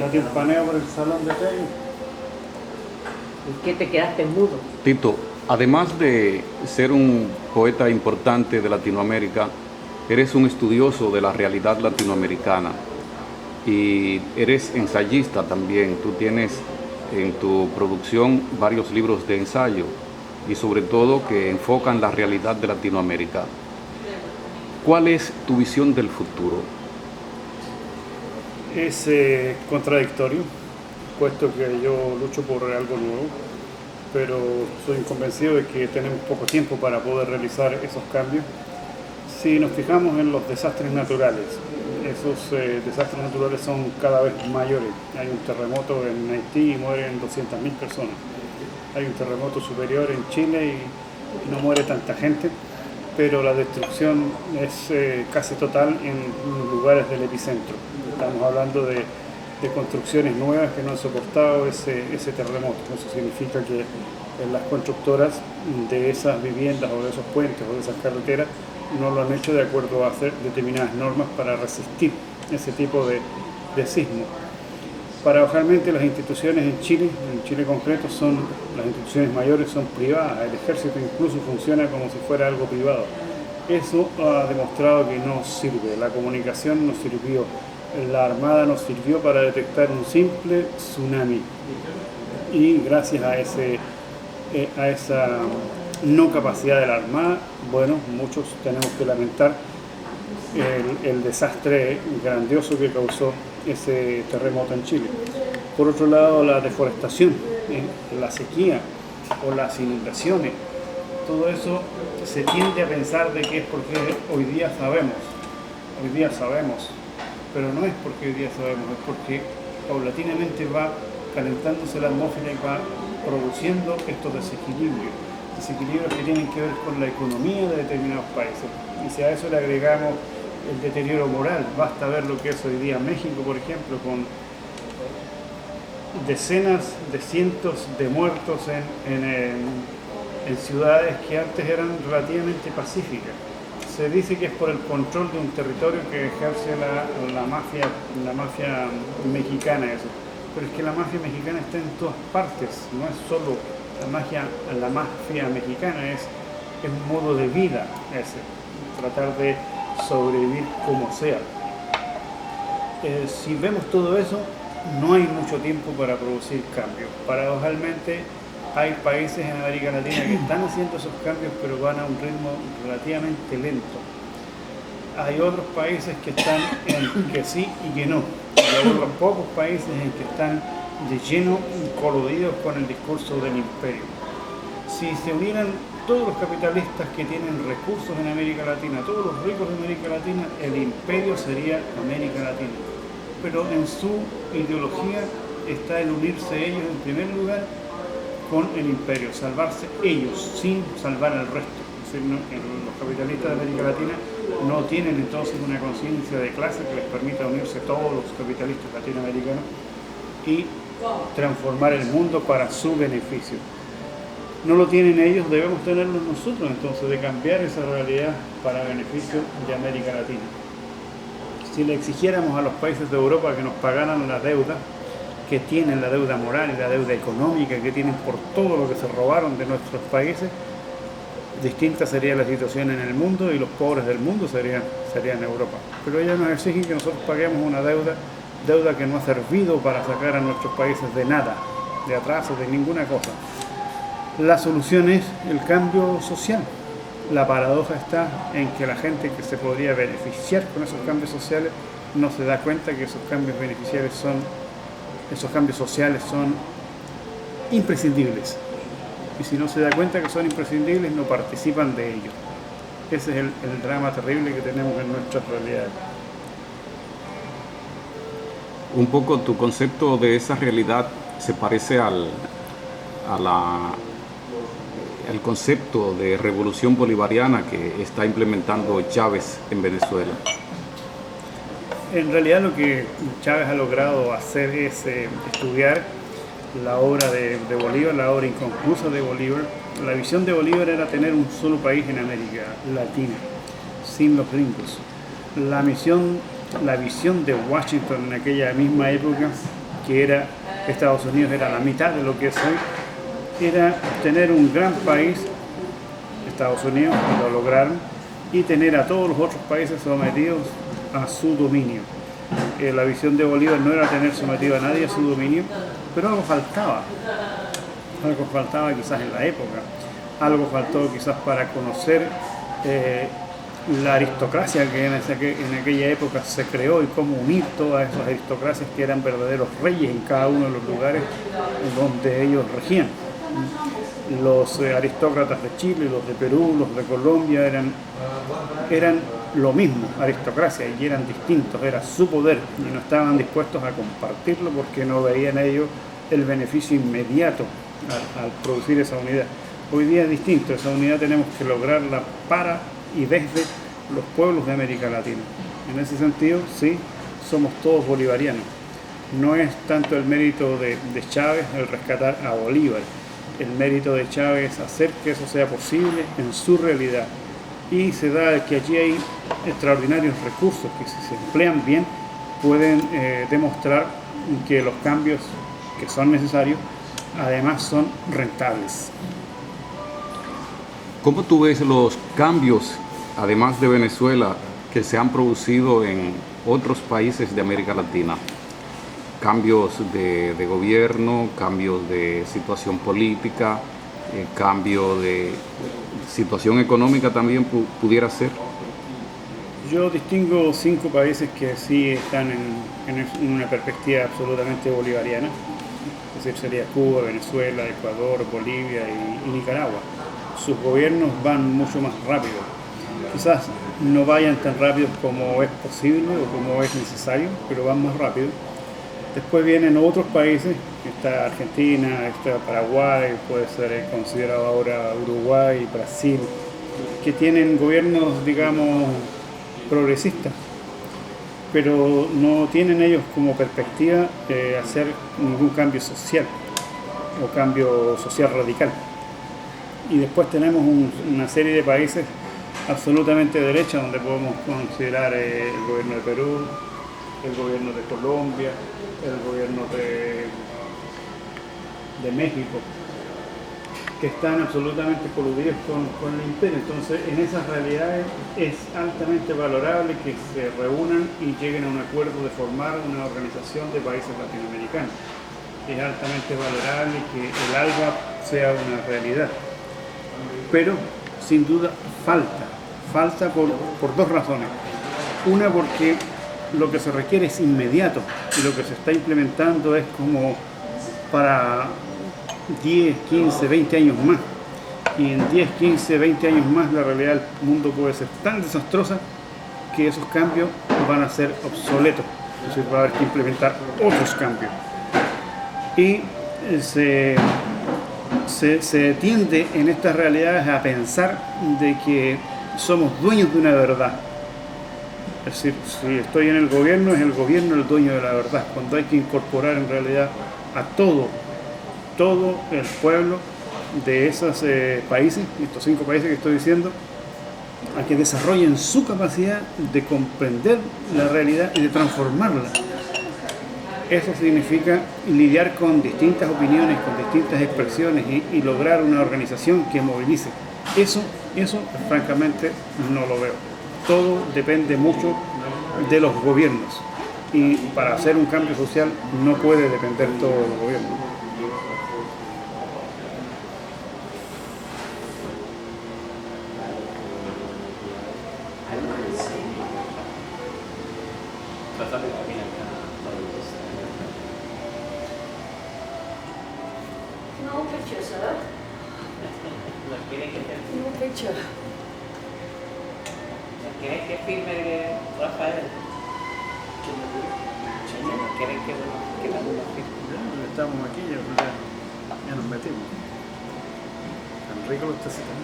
Date un paneo por el salón de té. ¿Y qué te quedaste mudo? Tito, además de ser un poeta importante de Latinoamérica, eres un estudioso de la realidad latinoamericana y eres ensayista también. Tú tienes en tu producción varios libros de ensayo y sobre todo que enfocan la realidad de Latinoamérica. ¿Cuál es tu visión del futuro? Es contradictorio, puesto que yo lucho por algo nuevo, pero soy convencido de que tenemos poco tiempo para poder realizar esos cambios. Si nos fijamos en los desastres naturales, esos desastres naturales son cada vez mayores. Hay un terremoto en Haití y mueren 200.000 personas. Hay un terremoto superior en Chile y no muere tanta gente, pero la destrucción es casi total en lugares del epicentro. Estamos hablando de construcciones nuevas que no han soportado ese terremoto. Eso significa que las constructoras de esas viviendas o de esos puentes o de esas carreteras no lo han hecho de acuerdo a hacer determinadas normas para resistir ese tipo de sismo. Paradojalmente las instituciones en Chile concreto, las instituciones mayores son privadas. El ejército incluso funciona como si fuera algo privado. Eso ha demostrado que no sirve. La comunicación no sirvió. La Armada nos sirvió para detectar un simple tsunami. Y gracias a esa no capacidad de la Armada, bueno, muchos tenemos que lamentar el desastre grandioso que causó ese terremoto en Chile. Por otro lado, la deforestación, la sequía o las inundaciones, todo eso se tiende a pensar de que es porque hoy día sabemos, pero no es porque hoy día sabemos, es porque paulatinamente va calentándose la atmósfera y va produciendo estos desequilibrios que tienen que ver con la economía de determinados países. Y si a eso le agregamos el deterioro moral, basta ver lo que es hoy día México, por ejemplo, con decenas de cientos de muertos en ciudades que antes eran relativamente pacíficas. Se dice que es por el control de un territorio que ejerce la mafia mexicana, eso. Pero es que la mafia mexicana está en todas partes, no es solo la mafia mexicana, es un modo de vida ese, tratar de sobrevivir como sea. Si vemos todo eso, no hay mucho tiempo para producir cambios. Paradojalmente, hay países en América Latina que están haciendo esos cambios, pero van a un ritmo relativamente lento. Hay otros países que están en que sí y que no. Y hay otros pocos países en que están de lleno coludidos con el discurso del imperio. Si se unieran todos los capitalistas que tienen recursos en América Latina, todos los ricos de América Latina, el imperio sería América Latina. Pero en su ideología está el unirse ellos en primer lugar con el imperio, salvarse ellos sin salvar al resto. Es decir, los capitalistas de América Latina no tienen entonces una conciencia de clase que les permita unirse todos los capitalistas latinoamericanos y transformar el mundo para su beneficio. No lo tienen ellos, debemos tenerlo nosotros entonces, de cambiar esa realidad para beneficio de América Latina. Si le exigiéramos a los países de Europa que nos pagaran la deuda, que tienen la deuda moral y la deuda económica que tienen por todo lo que se robaron de nuestros países, distinta sería la situación en el mundo y los pobres del mundo serían Europa. Pero ellos nos exigen que nosotros paguemos una deuda que no ha servido para sacar a nuestros países de nada, de atraso, de ninguna cosa. La solución es el cambio social. La paradoja está en que la gente que se podría beneficiar con esos cambios sociales no se da cuenta que esos cambios sociales son imprescindibles. Y si no se da cuenta que son imprescindibles, no participan de ellos. Ese es el drama terrible que tenemos en nuestras realidades. Un poco tu concepto de esa realidad se parece al concepto de revolución bolivariana que está implementando Chávez en Venezuela. En realidad lo que Chávez ha logrado hacer es estudiar la obra de Bolívar, la obra inconclusa de Bolívar. La visión de Bolívar era tener un solo país en América Latina, sin los gringos. La visión de Washington en aquella misma época que era Estados Unidos era la mitad de lo que es hoy, era tener un gran país, Estados Unidos, y lo lograron, y tener a todos los otros países sometidos a su dominio. La visión de Bolívar no era tener sometido a nadie a su dominio, pero algo faltaba quizás en la época, algo faltó quizás para conocer la aristocracia que en aquella época se creó y cómo unir todas esas aristocracias que eran verdaderos reyes en cada uno de los lugares donde ellos regían. Los aristócratas de Chile, los de Perú, los de Colombia eran lo mismo, aristocracia, y eran distintos, era su poder y no estaban dispuestos a compartirlo porque no veían ellos el beneficio inmediato al producir esa unidad. Hoy día es distinto, esa unidad tenemos que lograrla para y desde los pueblos de América Latina. En ese sentido, sí, somos todos bolivarianos. No es tanto el mérito de Chávez el rescatar a Bolívar, el mérito de Chávez es hacer que eso sea posible en su realidad. Y se da que allí hay extraordinarios recursos que si se emplean bien pueden demostrar que los cambios que son necesarios además son rentables. ¿Cómo tú ves los cambios, además de Venezuela, que se han producido en otros países de América Latina? Cambios de gobierno, cambios de situación política, cambio de situación económica también pudiera ser. Yo distingo 5 países que sí están en una perspectiva absolutamente bolivariana, es decir, sería Cuba, Venezuela, Ecuador, Bolivia y Nicaragua. Sus gobiernos van mucho más rápido. Quizás no vayan tan rápido como es posible o como es necesario, pero van más rápido. Después vienen otros países, está Argentina, está Paraguay, puede ser considerado ahora Uruguay, Brasil, que tienen gobiernos, digamos, progresistas, pero no tienen ellos como perspectiva hacer ningún cambio social o cambio social radical. Y después tenemos una serie de países absolutamente de derecha, donde podemos considerar el gobierno de Perú, el gobierno de Colombia, el gobierno de México, que están absolutamente coludidos con el imperio. Entonces, en esas realidades es altamente valorable que se reúnan y lleguen a un acuerdo de formar una organización de países latinoamericanos. Es altamente valorable que el ALBA sea una realidad. Pero, sin duda, falta por 2 razones. Una, porque lo que se requiere es inmediato y lo que se está implementando es como para 10, 15, 20 años más. Y en 10, 15, 20 años más la realidad del mundo puede ser tan desastrosa que esos cambios van a ser obsoletos. Es decir, va a haber que implementar otros cambios. Y se tiende en estas realidades a pensar de que somos dueños de una verdad. Es decir, si estoy en el gobierno, es el gobierno el dueño de la verdad, cuando hay que incorporar en realidad a todo el pueblo de esos países, estos 5 países que estoy diciendo, a que desarrollen su capacidad de comprender la realidad y de transformarla. Eso significa lidiar con distintas opiniones, con distintas expresiones y lograr una organización que movilice. Eso francamente no lo veo. Todo depende mucho de los gobiernos y para hacer un cambio social no puede depender todo del gobierno. No picture, sir. No picture. ¿Quieres que firme Rafael? ¿Quieren que la firme? Estamos aquí, ya nos metimos. Tan rico los tecitos.